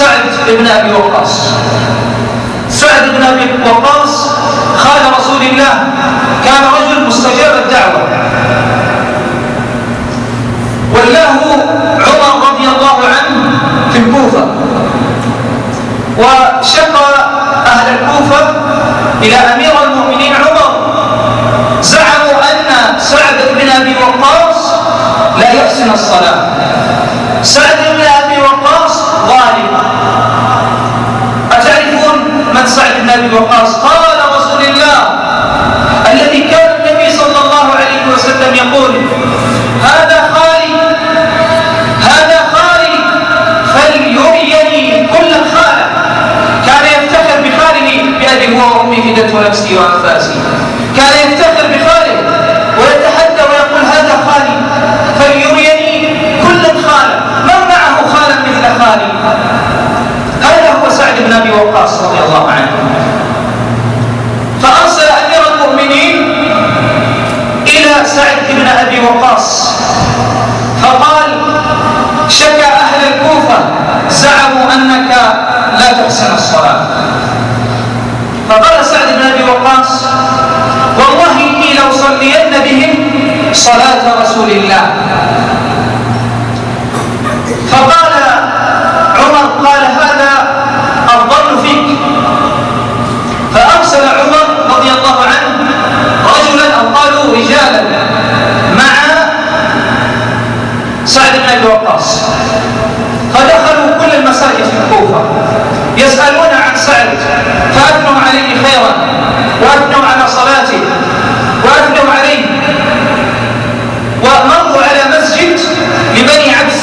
سعد بن أبي وقاص. سعد بن أبي وقاص خال رسول الله، كان رجل مستجاب الدعوة، ولاه عمر رضي الله عنه في الكوفة، وشكى أهل الكوفة إلى أمير المؤمنين عمر، زعموا أن سعد بن أبي وقاص لا يحسن الصلاة. سعد بن أبي وقاص ظالم. أتعرفون من سعد بن أبي وقاص؟ قال رسول الله الذي كان النبي صلى الله عليه وسلم يقول: هذا خالي، هذا خالي فليريني كل خالة. كان يفتخر بخاله بأبي هو وأمي فدته نفسي وأنفاسي. كان يفتخر بخاله ويتحدى ويقول: هذا خالي فليريني كل خالة، من معه خالا مثل خالي؟ هذا هو سعد بن أبي وقاص رضي الله عنه. فأرسل أمير المؤمنين إلى سعد بن أبي وقاص فقال: شكى أهل الكوفة، زعموا أنك لا تحسن الصلاة. فقال سعد بن أبي وقاص: والله إني لأصلين بهم صلاة رسول الله. فقال عمر: قال هذا الظن فيك. فأرسل عمر رضي الله عنه رجلا، أو قالوا رجالا، مع سعد بن أبي وقاص، فدخلوا كل المساجد في الكوفة يسألون عن سعد، فأثنوا عليه خيرا وأثنوا على صلاته وأثنوا عليه، ومروا على مسجد لبني عبس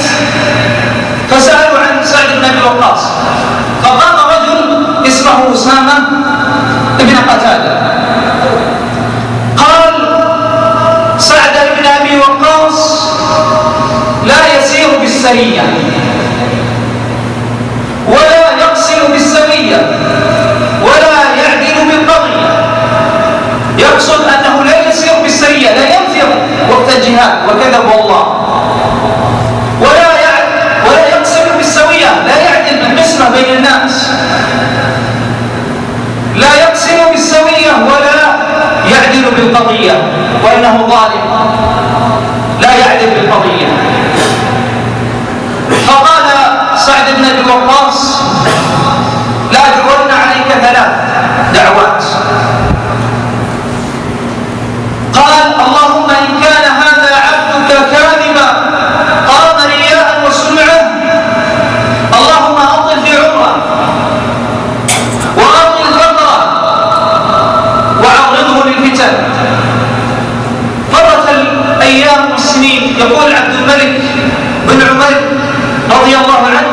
فسألوا عن سعد بن أبي وقاص. فقام رجل اسمه أسامة بن قتادة قال: سعد بن أبي وقاص لا يسير بالسرية ولا يقصر بالسوية ولا يعدل بالقضية. يقصد أنه لا يسير بالسرية، لا ينفر وقت الجهاد وكذب والله، ولا يقصر بالسوية، لا يعدل بالقسمة بين الناس، لا يقصر بالسوية ولا يعدل بالقضية، وإنه ظالم لا يعدل بالقضية. فقال سعد بن أبي وقاص: لا أدعون عليك 3 دعوات. قال: اللهم إن كان هذا عبدك كاذبا قام رياء وسمعة، اللهم أطل في عمره وأطل فقره وعرضه للفتن. مرت الأيام والسنين، يقول عبد الملك بن عمر رضي الله عنه: